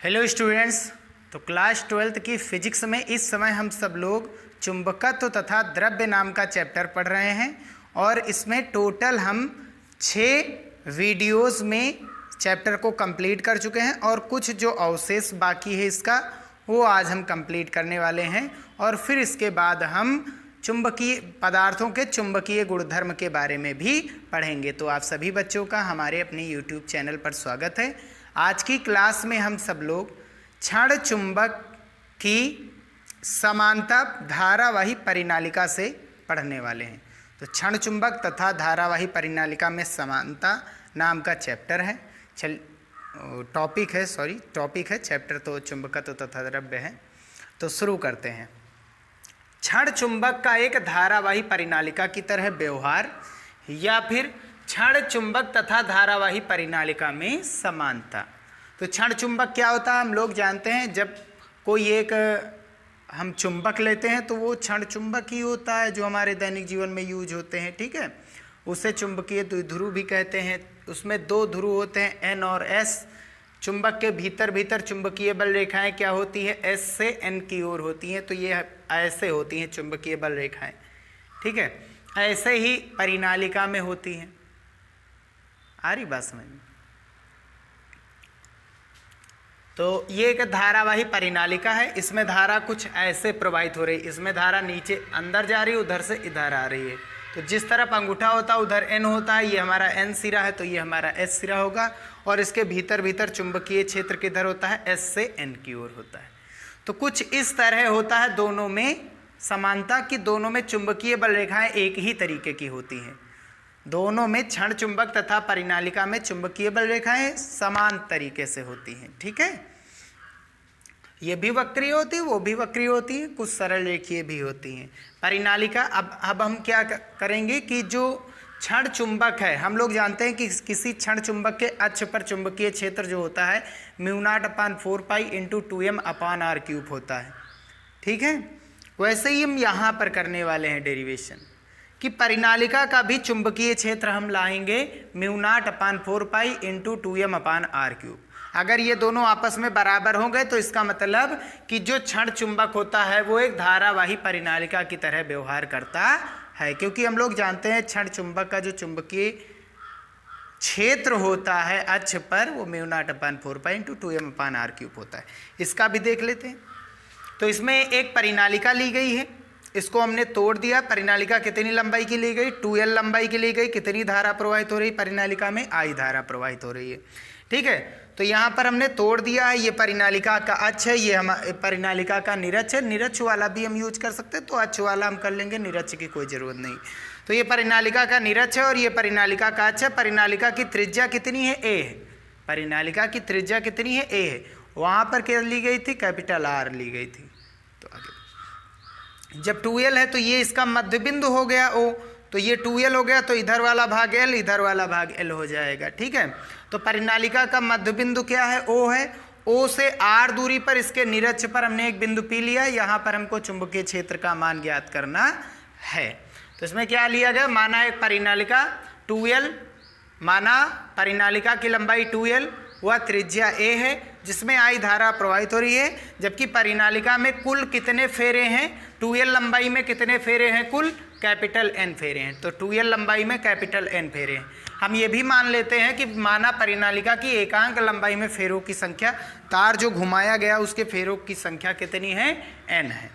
Hello students. तो class 12th की physics में इस समय हम सब लोग चुंबकत्व तथा द्रव्य नाम का चैप्टर पढ़ रहे हैं और इसमें टोटल हम 6 वीडियोस में चैप्टर को कंप्लीट कर चुके हैं और कुछ जो अवशेष बाकी है इसका वो आज हम कंप्लीट करने वाले हैं और फिर इसके बाद हम चुंबकीय पदार्थों के चुंबकीय गुणधर्म के बारे में भी पढ़ेंगे। तो आप सभी बच्चों का हमारे अपने YouTube चैनल पर स्वागत है। आज की क्लास में हम सब लोग क्षण चुंबक की समानता धारावाही परिनालिका से पढ़ने वाले हैं। तो क्षण चुंबक तथा धारावाही परिनालिका में समानता नाम का चैप्टर है। टॉपिक है चैप्टर, तो चुंबकत्व तथा द्रव्य है। तो शुरू करते हैं। क्षण चुंबक का एक धारावाही परिनालिका की तरह व्यवहार या फिर क्षण चुंबक तथा धारावाही परिनालिका में समानता। तो क्षण चुंबक क्या होता है हम लोग जानते हैं। जब कोई एक हम चुंबक लेते हैं तो वो क्षण चुंबक ही होता है जो हमारे दैनिक जीवन में यूज होते हैं, ठीक है। उसे चुंबकीय द्विध्रुव भी कहते हैं। उसमें 2 ध्रुव होते हैं N और S। चुंबक के भीतर चुंबकीय बल रेखाएं क्या होती है, S से N की ओर होती हैं। तो ये ऐसे होती हैं चुंबकीय बल रेखाएं, ठीक है। ऐसे ही परिनालिका में होती हैं। आ रही बात समझ में? तो ये एक धारावाही परिनालिका है। इसमें धारा कुछ ऐसे प्रवाहित हो रही है। इसमें धारा नीचे अंदर जा रही है, उधर से इधर आ रही है। तो जिस तरफ अंगूठा होता है उधर N होता है। ये हमारा N सिरा है तो ये हमारा S सिरा होगा। और इसके भीतर चुंबकीय क्षेत्र किधर होता है, S से N की ओर होता है। तो कुछ इस तरह होता है दोनों में समानता कि दोनों में चुंबकीय बल रेखाएं एक ही तरीके की होती हैं। दोनों में क्षण चुंबक तथा परिनालिका में चुंबकीय बल रेखाएं समान तरीके से होती हैं, ठीक है। ये भी वक्रीय होती है, वो भी वक्रीय होती है, कुछ सरल रेखीय भी होती हैं। परिनालिका अब हम क्या करेंगे कि जो क्षण चुंबक है, हम लोग जानते हैं कि किसी क्षण चुंबक के अक्ष पर चुंबकीय क्षेत्र जो होता है μ0/4 पाई × 2m/r³ होता है, ठीक है। वैसे ही हम यहाँ पर करने वाले हैं डेरिवेशन कि परिनालिका का भी चुंबकीय क्षेत्र हम लाएंगे μ0/4 पाई × 2m/r³। अगर ये दोनों आपस में बराबर हो गए तो इसका मतलब कि जो क्षण चुंबक होता है वो एक धारावाही परिनालिका की तरह व्यवहार करता है, क्योंकि हम लोग जानते हैं क्षण चुंबक का जो चुंबकीय क्षेत्र होता है अक्ष पर वो μ0/4 पाई × 2m/r³ होता है। इसका भी देख लेते हैं। तो इसमें एक परिनालिका ली गई है, इसको हमने तोड़ दिया। परिनालिका कितनी लंबाई की ली गई, 2l लंबाई की ली गई। कितनी धारा प्रवाहित हो रही परिनालिका में, I धारा प्रवाहित हो रही है, ठीक है। तो यहाँ पर हमने तोड़ दिया है। ये परिनालिका का अक्ष है, ये हमारे परिनालिका का निरक्ष है। निरक्ष वाला भी हम यूज कर सकते हैं, तो अक्ष वाला हम कर लेंगे, निरक्ष की कोई ज़रूरत नहीं। तो ये परिनालिका का निरक्ष है और ये परिनालिका का अक्ष है। परिनालिका की त्रिज्या कितनी है, A है। परिनालिका की त्रिज्या कितनी है, A है। वहाँ पर क्या ली गई थी, कैपिटल R ली गई थी। तो आगे जब 2l है तो ये इसका मध्य बिंदु हो गया O। तो ये 2l हो गया तो इधर वाला भाग L, इधर वाला भाग L हो जाएगा, ठीक है। तो परिनालिका का मध्य बिंदु क्या है, O है। O से R दूरी पर इसके निरक्ष पर हमने एक बिंदु P लिया। यहाँ पर हमको चुंबकीय क्षेत्र का मान ज्ञात करना है। तो इसमें क्या लिया गया, माना एक परिनालिका 2l, माना परिनालिका की लंबाई 2l, वह त्रिज्या A है जिसमें I धारा प्रवाहित हो रही है। जबकि परिनालिका में कुल कितने फेरे हैं, 2l लंबाई में कितने फेरे हैं, कुल कैपिटल N फेरे हैं। तो 2l लंबाई में कैपिटल N फेरे हैं। हम ये भी मान लेते हैं कि माना परिनालिका की एकांक लंबाई में फेरों की संख्या, तार जो घुमाया गया उसके फेरों की संख्या कितनी है, N है,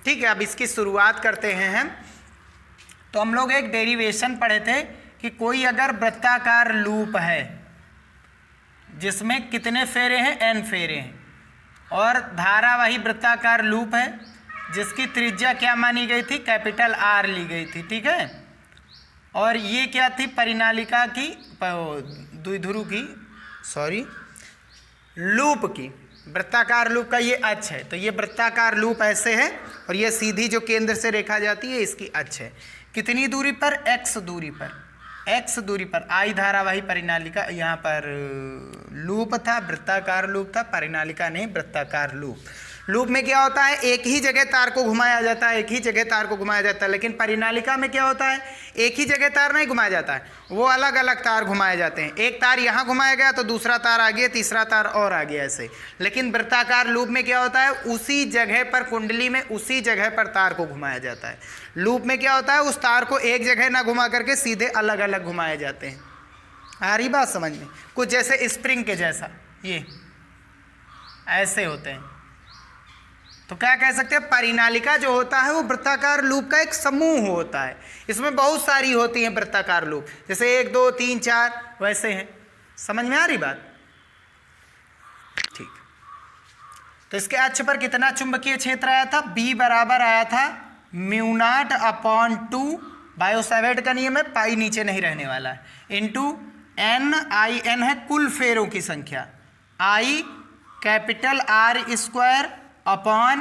ठीक है। अब इसकी शुरुआत करते हैं हम। तो हम लोग एक डेरिवेशन पढ़े थे कि कोई अगर वृत्ताकार लूप है जिसमें कितने फेरे हैं, N फेरे हैं, और धारावाही वृत्ताकार लूप है जिसकी त्रिज्या क्या मानी गई थी, कैपिटल R ली गई थी, ठीक है। और ये क्या थी, परिनालिका की द्विध्रुव की लूप की, वृत्ताकार लूप का ये अक्ष है। तो ये वृत्ताकार लूप ऐसे है और ये सीधी जो केंद्र से रेखा जाती है इसकी अक्ष है। कितनी दूरी पर, x दूरी पर, x दूरी पर I धारावाही परिनालिका। यहाँ पर लूप था, वृत्ताकार लूप था, परिनालिका नहीं वृत्ताकार लूप। लूप में क्या होता है, एक ही जगह तार को घुमाया जाता है, एक ही जगह तार को घुमाया जाता है। लेकिन परिनालिका में क्या होता है, एक ही जगह तार नहीं घुमाया जाता है, वो अलग अलग तार घुमाए जाते हैं। एक तार यहाँ घुमाया गया तो दूसरा तार आ गया, तीसरा तार और आ गया, ऐसे। लेकिन वृत्ताकार लूप में क्या होता है, उसी जगह पर, कुंडली में उसी जगह पर तार को घुमाया जाता है। लूप में क्या होता है, उस तार को एक जगह ना घुमा करके सीधे अलग अलग घुमाए जाते हैं। आ रही बात समझ में? कुछ जैसे स्प्रिंग के जैसा ये ऐसे होते हैं। तो क्या कह सकते हैं, परिनालिका जो होता है वो वृत्ताकार लूप का एक समूह होता है। इसमें बहुत सारी होती हैं वृत्ताकार लूप, जैसे 1 2 3 4 वैसे हैं। समझ में आ रही बात? ठीक। तो इसके अक्ष पर कितना चुंबकीय क्षेत्र आया था, B बराबर आया था μ0/2, बायोसावर्ट का नियम है, पाई नीचे नहीं रहने वाला है, इंटू N है कुल फेरों की संख्या, I capital R square upon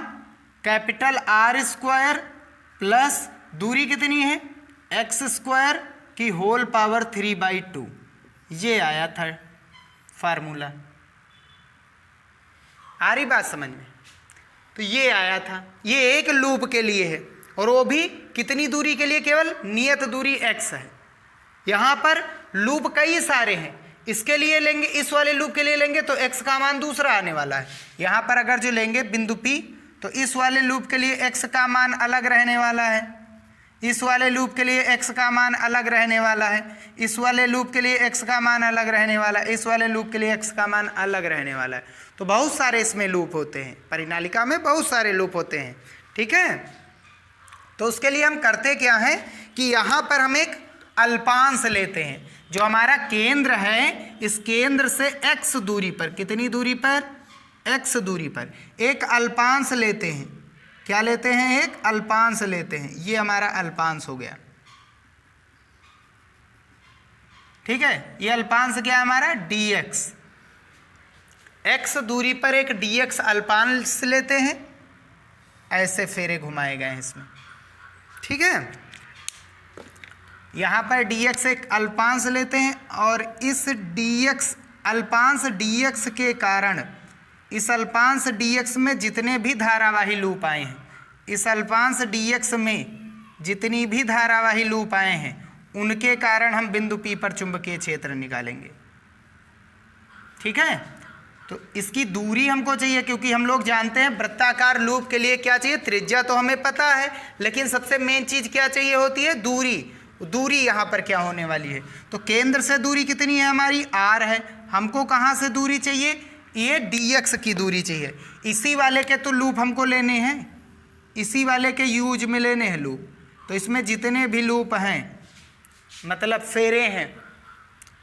capital R square plus दूरी कितनी है, x स्क्वायर की होल पावर 3/2। ये आया था फार्मूला। आ रही बात समझ में? तो ये आया था, ये एक लूप के लिए है, और वो भी कितनी दूरी के लिए, केवल नियत दूरी x है। यहाँ पर लूप कई सारे हैं, इसके लिए लेंगे, इस वाले लूप के लिए लेंगे तो x का मान दूसरा आने वाला है। यहाँ पर अगर जो लेंगे बिंदु P, तो इस वाले लूप के लिए x का मान अलग रहने वाला है, इस वाले लूप के लिए x का मान अलग रहने वाला है, इस वाले लूप के लिए x का मान अलग रहने वाला है, इस वाले लूप के लिए x का मान अलग रहने वाला है। तो बहुत सारे इसमें लूप होते हैं, परिनालिका में बहुत सारे लूप होते हैं। ठीक है, तो उसके लिए हम करते क्या है कि यहाँ पर हम एक अल्पांश लेते हैं, जो हमारा केंद्र है, इस केंद्र से x दूरी पर, कितनी दूरी पर, x दूरी पर एक अल्पांश लेते हैं। क्या लेते हैं, एक अल्पांश लेते हैं। ये हमारा अल्पांश हो गया। ठीक है, ये अल्पांश क्या है हमारा, dx। x दूरी पर एक dx अल्पांश लेते हैं, ऐसे फेरे घुमाए गए हैं इसमें। ठीक है, यहाँ पर dx एक अल्पांश लेते हैं, और इस dx अल्पांश dx के कारण, इस अल्पांश dx में जितने भी धारावाही लूप आए हैं, इस अल्पांश dx में जितनी भी धारावाही लूप आए हैं, उनके कारण हम बिंदु P पर चुंबकीय क्षेत्र निकालेंगे। ठीक है, तो इसकी दूरी हमको चाहिए, क्योंकि हम लोग जानते हैं वृत्ताकार लूप के लिए क्या चाहिए, त्रिज्या तो हमें पता है, लेकिन सबसे मेन चीज क्या चाहिए होती है, दूरी। दूरी यहाँ पर क्या होने वाली है, तो केंद्र से दूरी कितनी है हमारी, r है। हमको कहाँ से दूरी चाहिए, ये dx की दूरी चाहिए। इसी वाले के तो लूप हमको लेने हैं, इसी वाले के यूज में लेने हैं लूप। तो इसमें जितने भी लूप हैं, मतलब फेरे हैं,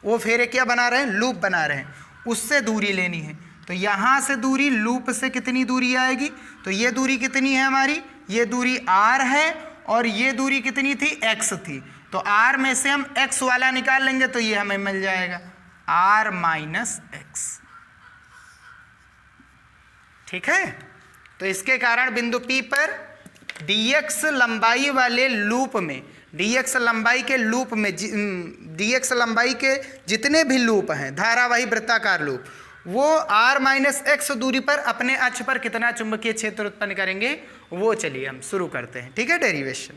वो फेरे क्या बना रहे हैं, लूप बना रहे हैं, उससे दूरी लेनी है। तो यहाँ से दूरी, लूप से कितनी दूरी आएगी, तो ये दूरी कितनी है हमारी, ये दूरी r है, और ये दूरी कितनी थी, x थी। तो r में से हम x वाला निकाल लेंगे, तो ये हमें मिल जाएगा r माइनस x। ठीक है, तो इसके कारण बिंदु P पर dx लंबाई वाले लूप में, dx लंबाई के लूप में, dx लंबाई के जितने भी लूप हैं, धारावाही वृत्ताकार लूप, वो r माइनस x दूरी पर अपने अक्ष पर कितना चुंबकीय क्षेत्र उत्पन्न करेंगे, वो चलिए हम शुरू करते हैं। ठीक है, डेरिवेशन।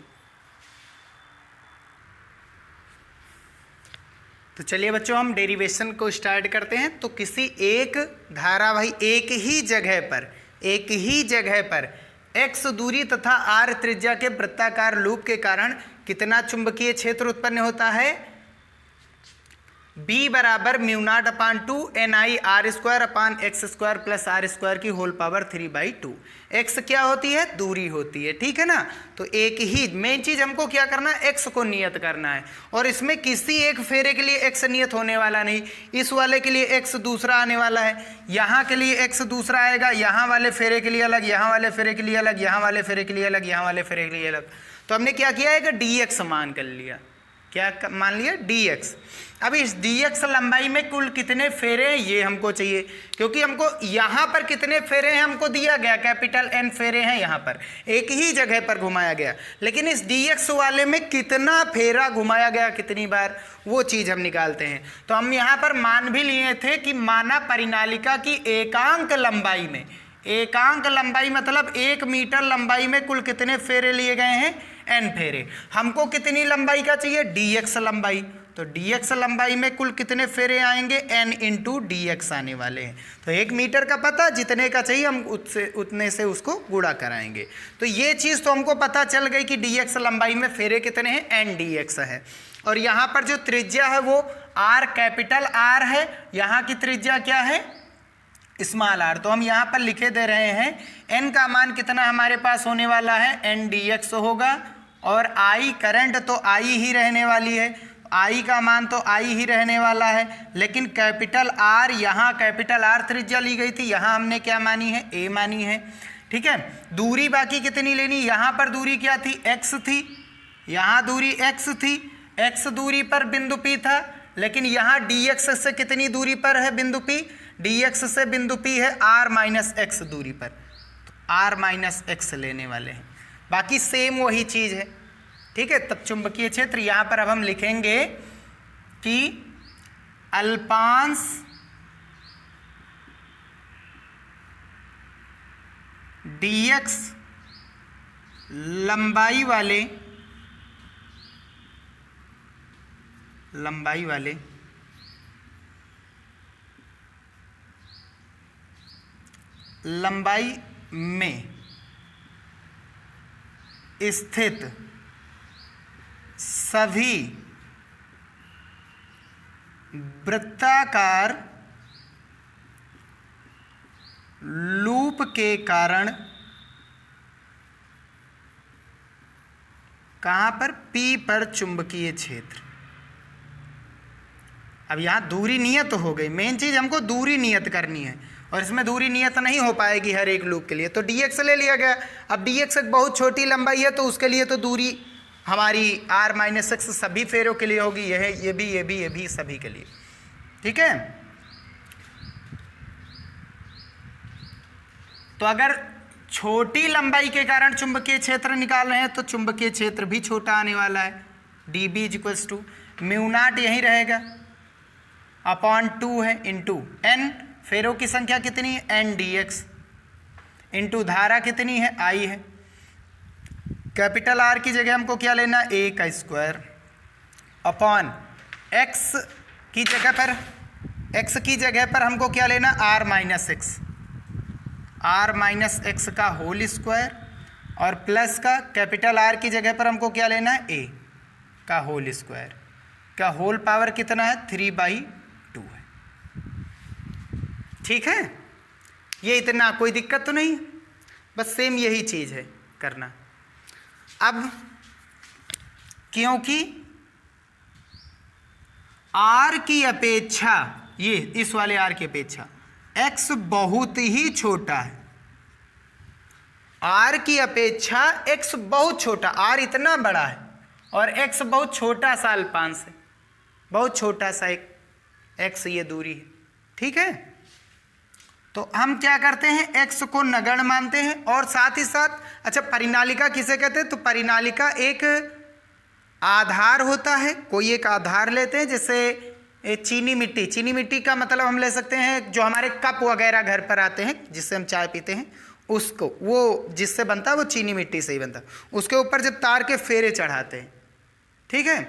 तो चलिए बच्चों, हम डेरिवेशन को स्टार्ट करते हैं। तो किसी एक धारावाही, एक ही जगह पर x दूरी तथा r त्रिज्या के वृत्ताकार लूप के कारण कितना चुंबकीय क्षेत्र उत्पन्न होता है, B बराबर μ0/2 NiR² प्लस R² की होल पावर 3/2। x क्या होती है, दूरी होती है। ठीक है ना, तो एक ही मेन चीज हमको क्या करना है, x को नियत करना है। और इसमें किसी एक फेरे के लिए x नियत होने वाला नहीं, इस वाले के लिए x दूसरा आने वाला है, यहाँ के लिए x दूसरा आएगा, यहाँ वाले फेरे के लिए अलग, यहाँ वाले फेरे के लिए अलग, यहाँ वाले फेरे के लिए अलग, यहाँ वाले फेरे के लिए अलग। तो हमने क्या किया है, dx मान कर लिया। क्या मान लिया, dx। अब इस dx लंबाई में कुल कितने फेरे हैं ये हमको चाहिए, क्योंकि हमको यहाँ पर कितने फेरे हैं हमको दिया गया, कैपिटल N फेरे हैं यहाँ पर, एक ही जगह पर घुमाया गया। लेकिन इस dx वाले में कितना फेरा घुमाया गया, कितनी बार, वो चीज़ हम निकालते हैं। तो हम यहाँ पर मान भी लिए थे कि माना परिनालिका की एकांक लंबाई में, एकांक लंबाई मतलब 1 मीटर लंबाई में कुल कितने फेरे लिए गए हैं, n फेरे। हमको कितनी लंबाई का चाहिए, dx लंबाई, तो dx लंबाई में कुल कितने फेरे आएंगे, n इंटू dx आने वाले हैं। तो 1 मीटर का पता, जितने का चाहिए हम उतने से उसको गुणा कराएंगे। तो ये चीज़ तो हमको पता चल गई कि dx लंबाई में फेरे कितने हैं, n dx है। और यहाँ पर जो त्रिज्या है वो r, कैपिटल R है, यहाँ की त्रिज्या क्या है, स्मॉल r। तो हम यहाँ पर लिखे दे रहे हैं n का मान कितना हमारे पास होने वाला है, n dx होगा, और I करंट तो I ही रहने वाली है, I का मान तो I ही रहने वाला है। लेकिन कैपिटल R, यहाँ कैपिटल R त्रिज्या ली गई थी, यहाँ हमने क्या मानी है, a मानी है। ठीक है, दूरी बाकी कितनी लेनी, यहाँ पर दूरी क्या थी, x थी, यहाँ दूरी x थी, x दूरी पर बिंदु P था, लेकिन यहाँ dx से कितनी दूरी पर है बिंदु P, dx से बिंदु P है r माइनस एक्स दूरी पर, तो r माइनस एक्स लेने वाले हैं, बाकी सेम वही चीज़ है। ठीक है, तब चुंबकीय क्षेत्र यहाँ पर अब हम लिखेंगे कि अल्पांश dx लंबाई वाले लंबाई में स्थित सभी वृत्ताकार लूप के कारण, कहाँ पर, P पर चुंबकीय क्षेत्र। अब यहाँ दूरी नियत हो गई, मेन चीज़ हमको दूरी नियत करनी है, और इसमें दूरी नियत नहीं हो पाएगी हर एक लूप के लिए, तो dx ले लिया गया। अब dx एक बहुत छोटी लंबाई है, तो उसके लिए तो दूरी हमारी r माइनस एक्स सभी फेरों के लिए होगी, ये भी सभी के लिए। ठीक है, तो अगर छोटी लंबाई के कारण चुंबकीय क्षेत्र निकाल रहे हैं तो चुंबकीय क्षेत्र भी छोटा आने वाला है, dB equals to mu naught यही रहेगा अपॉन 2 है इंटू n, फेरों की संख्या कितनी है, n dx, इंटू धारा कितनी है, I है। कैपिटल R की जगह हमको क्या लेना, a का स्क्वायर अपॉन x की जगह पर हमको क्या लेना, r माइनस एक्स का होल स्क्वायर, और प्लस का कैपिटल R की जगह पर हमको क्या लेना है, a का होल स्क्वायर का होल पावर कितना है, 3/2 है। ठीक है, ये इतना कोई दिक्कत तो नहीं, बस सेम यही चीज़ है करना। अब क्योंकि R की अपेक्षा, ये इस वाले R की अपेक्षा x बहुत ही छोटा है, R की अपेक्षा x बहुत छोटा, R इतना बड़ा है और x बहुत छोटा सा अल्पांश है, बहुत छोटा सा एक x ये दूरी है। ठीक है, तो हम क्या करते हैं, x को नगण्य मानते हैं, और साथ ही साथ अच्छा परिनालिका किसे कहते हैं, तो परिनालिका एक आधार होता है, कोई एक आधार लेते हैं, जैसे चीनी मिट्टी का मतलब हम ले सकते हैं जो हमारे कप वगैरह घर पर आते हैं जिससे हम चाय पीते हैं, उसको वो जिससे बनता है वो चीनी मिट्टी से ही बनता है, उसके ऊपर जब तार के फेरे चढ़ाते हैं, ठीक है,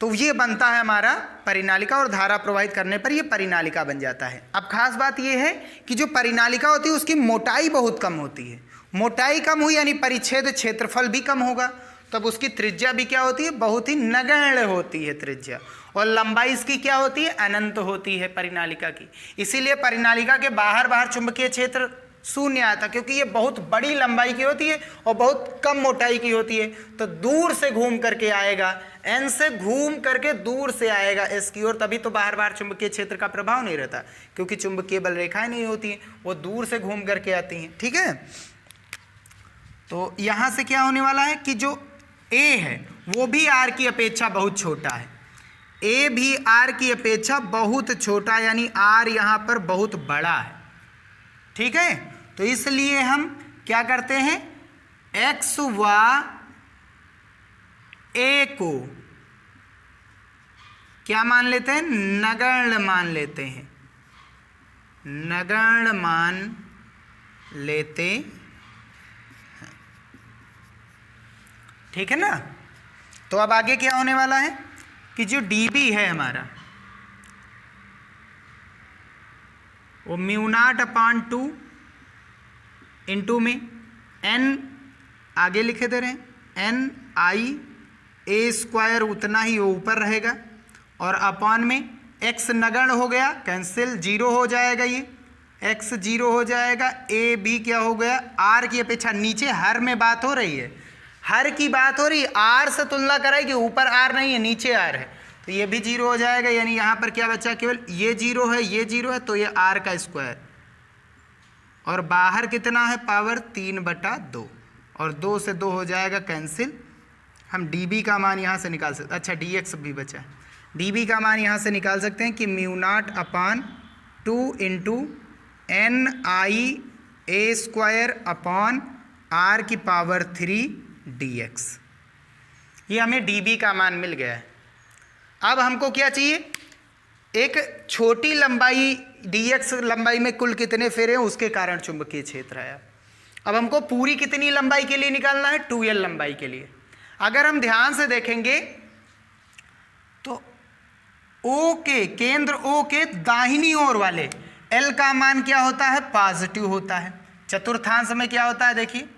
तो ये बनता है हमारा परिनालिका, और धारा प्रवाहित करने पर ये परिनालिका बन जाता है। अब खास बात ये है कि जो परिनालिका होती है उसकी मोटाई बहुत कम होती है, मोटाई कम हुई यानी परिच्छेद क्षेत्रफल भी कम होगा, तब उसकी त्रिज्या भी क्या होती है, बहुत ही नगण्य होती है त्रिज्या, और लंबाई इसकी क्या होती है, अनंत होती है परिनालिका की। इसीलिए परिनालिका के बाहर चुंबकीय क्षेत्र शून्य आता, क्योंकि ये बहुत बड़ी लंबाई की होती है और बहुत कम मोटाई की होती है, तो दूर से घूम करके आएगा, n से घूम करके दूर से आएगा s की ओर, तभी तो बाहर चुंबकीय क्षेत्र का प्रभाव नहीं रहता, क्योंकि चुंबकीय बल रेखाएं नहीं होती हैं, वो दूर से घूम करके आती हैं। ठीक है, तो यहाँ से क्या होने वाला है कि जो a है वो भी r की अपेक्षा बहुत छोटा है, a भी r की अपेक्षा बहुत छोटा, यानी r यहाँ पर बहुत बड़ा है। ठीक है, तो इसलिए हम क्या करते हैं, x व a को क्या मान लेते हैं, नगण्य मान लेते हैं, नगण्य मान लेते हैं। ठीक है ना। तो अब आगे क्या होने वाला है कि जो dB है हमारा वो μ0/2 इंटू में n आगे लिखे दे रहे हैं NI² उतना ही वो ऊपर रहेगा और अपॉन में x नगण्य हो गया, कैंसिल, 0 हो जाएगा, ये x 0 हो जाएगा, a b क्या हो गया, r की अपेक्षा नीचे हर में बात हो रही है, हर की बात हो रही है, r से तुलना कराएगी, ऊपर r नहीं है नीचे r है, तो ये भी 0 हो जाएगा। यानी यहाँ पर क्या बचा, केवल ये 0 है, ये 0 है, तो ये r का स्क्वायर और बाहर कितना है पावर 3/2 और 2 से 2 हो जाएगा कैंसिल। हम dB का मान यहाँ से निकाल सकते, अच्छा dx भी बचा, dB का मान यहाँ से निकाल सकते हैं कि μ0/2 इंटू NIA² अपॉन r की पावर 3 dx। ये हमें dB का मान मिल गया है। अब हमको क्या चाहिए, एक छोटी लंबाई dx लंबाई में कुल कितने फेरे हैं उसके कारण चुंबकीय क्षेत्र है। अब हमको पूरी कितनी लंबाई के लिए निकालना है, 2l लंबाई के लिए। अगर हम ध्यान से देखेंगे तो O के केंद्र O के दाहिनी ओर वाले L का मान क्या होता है, पॉजिटिव होता है। चतुर्थांश में क्या होता है, देखिए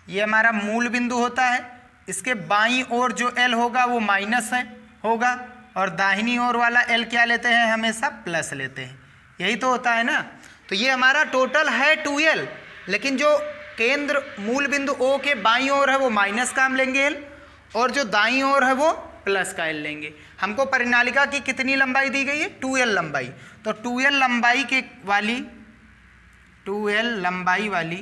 ये हमारा मूल बिंदु होता है, इसके बाईं ओर जो L होगा वो माइनस है होगा और दाहिनी ओर वाला L क्या लेते हैं, हमेशा प्लस लेते हैं, यही तो होता है ना। तो ये हमारा टोटल है 2l, लेकिन जो केंद्र मूल बिंदु O के बाईं ओर है वो माइनस का हम लेंगे L और जो दाईं ओर है वो प्लस का L लेंगे। हमको परिनालिका की कितनी लंबाई दी गई है, 2l लंबाई, तो 2l लंबाई वाली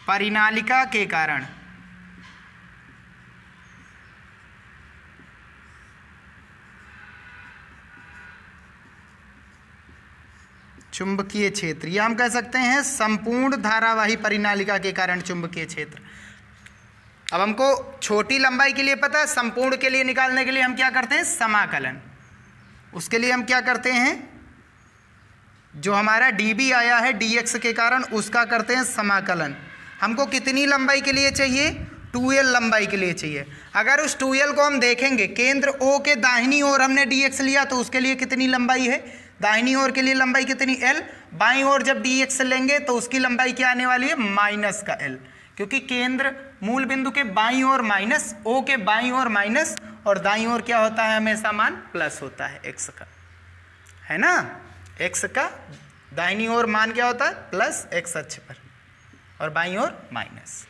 परिनालिका के कारण चुंबकीय क्षेत्र, या हम कह सकते हैं संपूर्ण धारावाही परिनालिका के कारण चुंबकीय क्षेत्र। अब हमको छोटी लंबाई के लिए पता है, संपूर्ण के लिए निकालने के लिए हम क्या करते हैं, समाकलन। उसके लिए हम क्या करते हैं, जो हमारा dB आया है dx के कारण उसका करते हैं समाकलन। हमको कितनी लंबाई के लिए चाहिए, 2l लंबाई के लिए चाहिए। अगर उस 2l को हम देखेंगे, केंद्र O के दाहिनी ओर हमने dx लिया तो उसके लिए कितनी लंबाई है, दाहिनी ओर के लिए लंबाई कितनी l, बाईं ओर जब dx लेंगे तो उसकी लंबाई क्या आने वाली है, माइनस का l, क्योंकि केंद्र मूल बिंदु के बाईं ओर माइनस, O के बाईं ओर माइनस और दाईं ओर क्या होता है, हमेशा मान प्लस होता है x का, है ना। x का दाहिनी ओर मान क्या होता है, प्लस x अक्ष पर और बाईं ओर माइनस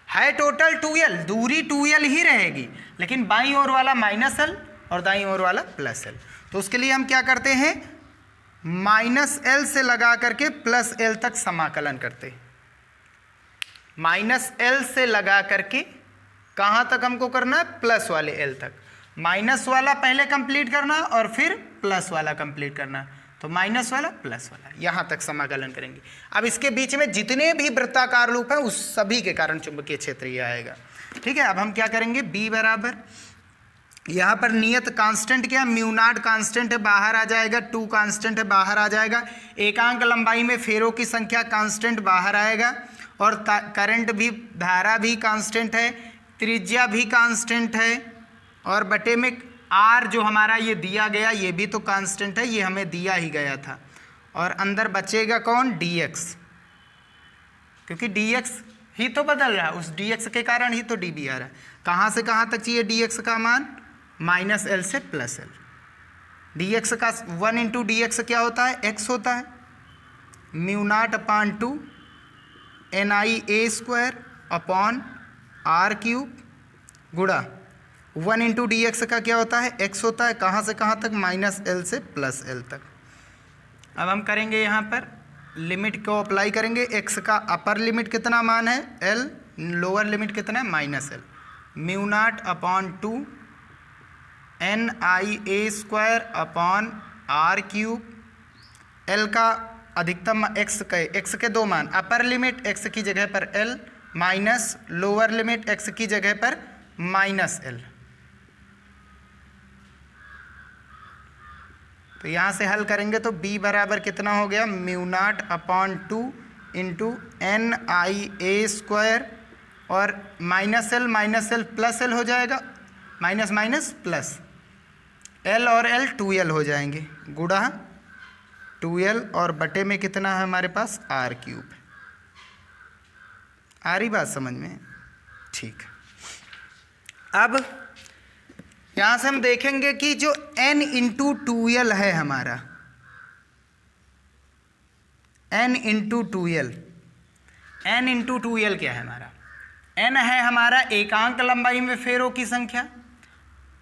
है। टोटल 2l, दूरी 2l ही रहेगी, लेकिन बाईं ओर वाला माइनस l और दाईं ओर वाला प्लस l। तो उसके लिए हम क्या करते हैं, -l से लगा करके +l तक समाकलन करते हैं। -l से लगा करके कहाँ तक हमको करना है, प्लस वाले l तक। माइनस वाला पहले कंप्लीट करना और फिर प्लस वाला कंप्लीट करना, तो माइनस वाला प्लस वाला यहाँ तक समाकलन करेंगे। अब इसके बीच में जितने भी वृत्ताकार लूप हैं उस सभी के कारण चुंबकीय क्षेत्र ये आएगा। ठीक है, अब हम क्या करेंगे, b बराबर, यहाँ पर नियत कांस्टेंट क्या, μ0 कांस्टेंट है, बाहर आ जाएगा, 2 कांस्टेंट है, बाहर आ जाएगा, एकांक लंबाई में फेरों की संख्या कांस्टेंट बाहर आएगा और करंट भी, धारा भी कांस्टेंट है, त्रिज्या भी कांस्टेंट है और बटे में r जो हमारा ये दिया गया ये भी तो कांस्टेंट है, ये हमें दिया ही गया था। और अंदर बचेगा कौन, dx, क्योंकि dx ही तो बदल रहा है, उस dx के कारण ही तो dB आ रहा है। कहाँ से कहाँ तक चाहिए dx का मान, -l से +l। dx का 1 इंटू dx क्या होता है, x होता है, μ0/2 NIA² अपॉन r³ गुणा 1 इंटू dx का क्या होता है, x होता है, कहाँ से कहाँ तक, -l से +l तक। अब हम करेंगे यहाँ पर लिमिट को अप्लाई करेंगे, x का अपर लिमिट कितना मान है l, लोअर लिमिट कितना है -l, μ0/2 NIA² upon r³, l का अधिकतम x के 2 मान, अपर लिमिट x की जगह पर l minus lower limit x की जगह पर -l। तो यहाँ से हल करेंगे तो b बराबर कितना हो गया, μ0/2 इंटू NIA² और माइनस एल प्लस एल हो जाएगा, माइनस माइनस प्लस, L और L 2L हो जाएंगे, गुणा 2L और बटे में कितना है हमारे पास r³। आ रही बात समझ में? ठीक। अब यहाँ से हम देखेंगे कि जो n इंटू 2L है हमारा, n into 2L, n into 2L क्या है हमारा, n है हमारा एकांक लंबाई में फेरों की संख्या,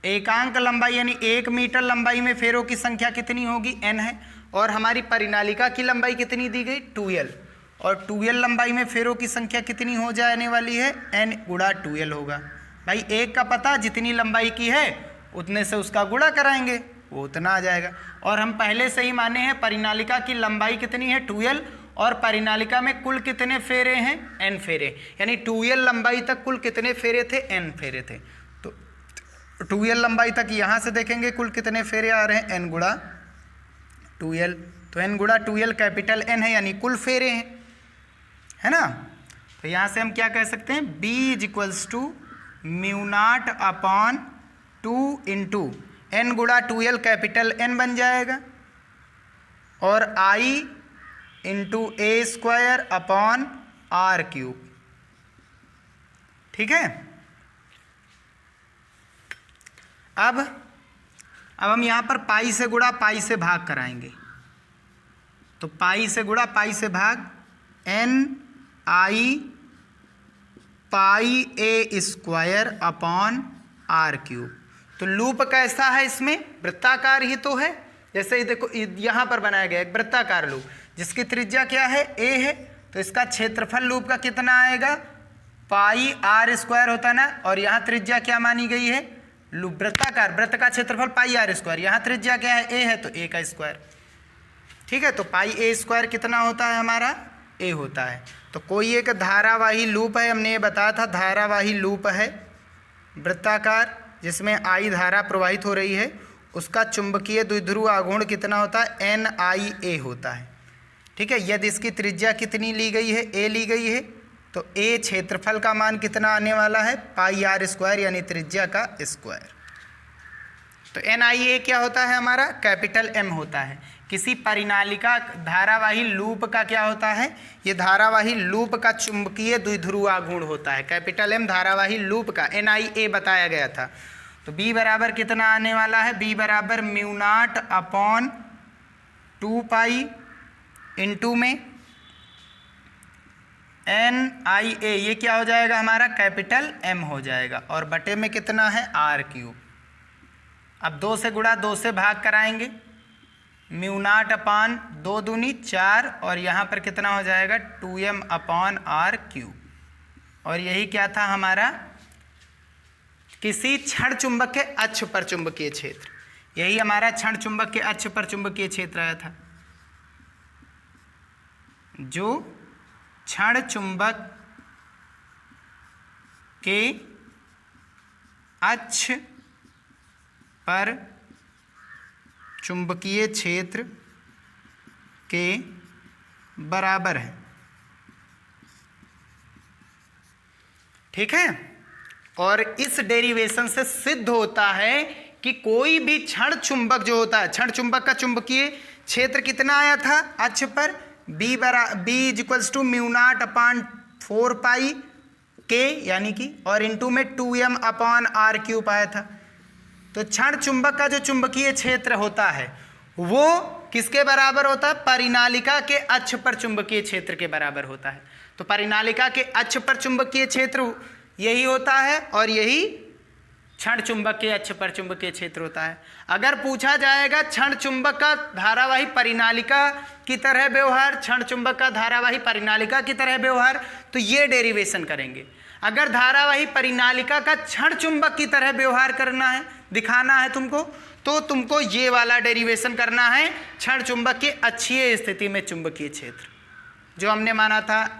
एकांक लंबाई यानी 1 मीटर लंबाई में फेरों की संख्या कितनी होगी, n है, और हमारी परिनालिका की लंबाई कितनी दी गई 2L, और 2L लंबाई में फेरों की संख्या कितनी हो जाने वाली है, n गुणा 2L होगा। भाई एक का पता जितनी लंबाई की है उतने से उसका गुणा कराएंगे, वो उतना आ जाएगा। और हम पहले से ही माने हैं परिनालिका की लंबाई कितनी है 2L, और परिनालिका में कुल कितने फेरे हैं, n फेरे, यानी 2L लंबाई तक कुल कितने फेरे थे, n फेरे थे। तो 2L लंबाई तक यहाँ से देखेंगे कुल कितने फेरे आ रहे हैं, n गुणा 2L, तो n गुणा 2L कैपिटल N है यानी कुल फेरे हैं, है ना। तो यहाँ से हम क्या कह सकते हैं, b = μ0/2 इंटू n गुणा 2L कैपिटल N बन जाएगा, और I इंटू A² ठीक है। अब हम यहाँ पर पाई से गुणा पाई से भाग कराएंगे, तो पाई से गुणा पाई से भाग, NI πA² तो लूप कैसा है, इसमें वृत्ताकार ही तो है। जैसे ही देखो यहाँ पर बनाया गया एक वृत्ताकार लूप जिसकी त्रिज्या क्या है, a है, तो इसका क्षेत्रफल लूप का कितना आएगा, πr² होता ना, और यहाँ त्रिज्या क्या मानी गई है, लूप वृत्ताकार, वृत्त का क्षेत्रफल πr², यहाँ त्रिज्या क्या है, a है, तो a का स्क्वायर, ठीक है। तो πa² कितना होता है हमारा, a होता है। तो कोई एक धारावाही लूप है, हमने ये बताया था धारावाही लूप है वृत्ताकार जिसमें I धारा प्रवाहित हो रही है, उसका चुंबकीय द्विध्रुव आघूर्ण कितना होता है, NIA होता है, ठीक है। यदि इसकी त्रिज्या कितनी ली गई है, a ली गई है, तो a क्षेत्रफल का मान कितना आने वाला है, πr² यानी त्रिज्या का स्क्वायर। तो NIA क्या होता है हमारा, कैपिटल M होता है। किसी परिनालिका धारावाही लूप का क्या होता है, ये धारावाही लूप का चुंबकीय द्विध्रुव आघूर्ण होता है, कैपिटल M धारावाही लूप का, NIA बताया गया था। तो B बराबर कितना आने वाला है, B बराबर μ0/2π इंटू में NIA, ये क्या हो जाएगा हमारा, कैपिटल M हो जाएगा, और बटे में कितना है r³। अब 2 से गुणा 2 से भाग कराएंगे, μ0/2 दूनी 4, और यहाँ पर कितना हो जाएगा 2m/r³। और यही क्या था हमारा, किसी क्षण चुंबक के अक्ष पर चुंबकीय क्षेत्र, यही हमारा क्षण चुंबक के अक्ष पर चुंबकीय क्षेत्र आया था, जो क्षण चुंबक के अक्ष पर चुंबकीय क्षेत्र के बराबर है, ठीक है। और इस डेरिवेशन से सिद्ध होता है कि कोई भी क्षण चुंबक जो होता है, क्षण चुंबक का चुंबकीय क्षेत्र कितना आया था अक्ष पर, b = μ0/4π k यानी कि, और इंटू में 2m/r³ आया था। तो क्षण चुंबक का जो चुंबकीय क्षेत्र होता है वो किसके बराबर होता है, परिनालिका के अक्ष पर चुंबकीय क्षेत्र के बराबर होता है। तो परिनालिका के अक्ष पर चुंबकीय क्षेत्र यही होता है, और यही क्षण चुंबक के अक्ष पर चुंबकीय क्षेत्र होता है। अगर पूछा जाएगा क्षण चुंबक का धारावाही परिनालिका की तरह व्यवहार, क्षण चुंबक का धारावाही परिनालिका की तरह व्यवहार, तो ये डेरिवेशन करेंगे। अगर धारावाही परिनालिका का क्षण चुंबक की तरह व्यवहार करना है, दिखाना है तुमको, तो तुमको ये वाला डेरिवेशन करना है, क्षण चुंबक के अक्षीय स्थिति में चुंबकीय क्षेत्र, जो हमने माना था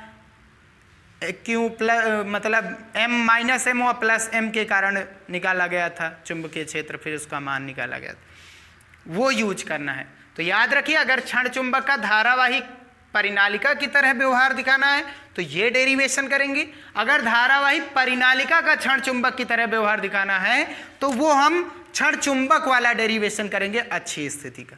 Q प्लस मतलब M-M और प्लस M के कारण निकाला गया था चुंबकीय क्षेत्र, फिर उसका मान निकाला गया था। वो यूज करना है। तो याद रखिए, अगर क्षण चुंबक का धारावाही परिनालिका की तरह व्यवहार दिखाना है तो ये डेरिवेशन करेंगे। अगर धारावाही परिनालिका का क्षण चुंबक की तरह व्यवहार दिखाना है तो वो हम क्षण चुंबक वाला डेरिवेशन करेंगे अच्छी स्थिति का।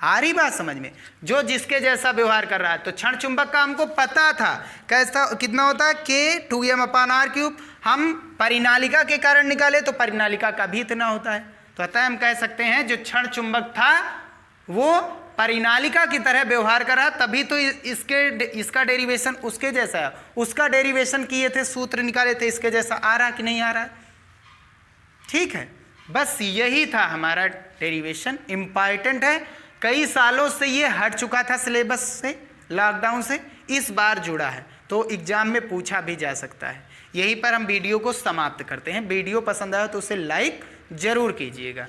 आ रही बात समझ में? जो जिसके जैसा व्यवहार कर रहा है। तो क्षण चुंबक का हमको पता था कैसा कितना होता है, K2m/r³। हम परिनालिका के कारण निकाले तो परिनालिका का भी इतना होता है। तो अतः हम कह सकते हैं जो क्षण चुंबक था वो परिनालिका की तरह व्यवहार कर रहा, तभी तो इसका डेरिवेशन उसके जैसा है। उसका डेरिवेशन किए थे, सूत्र निकाले थे, इसके जैसा आ रहा कि नहीं आ रहा? ठीक है, बस यही था हमारा डेरिवेशन। इम्पॉर्टेंट है, कई सालों से ये हट चुका था सिलेबस से, लॉकडाउन से, इस बार जुड़ा है तो एग्जाम में पूछा भी जा सकता है। यहीं पर हम वीडियो को समाप्त करते हैं। वीडियो पसंद आया तो उसे लाइक जरूर कीजिएगा।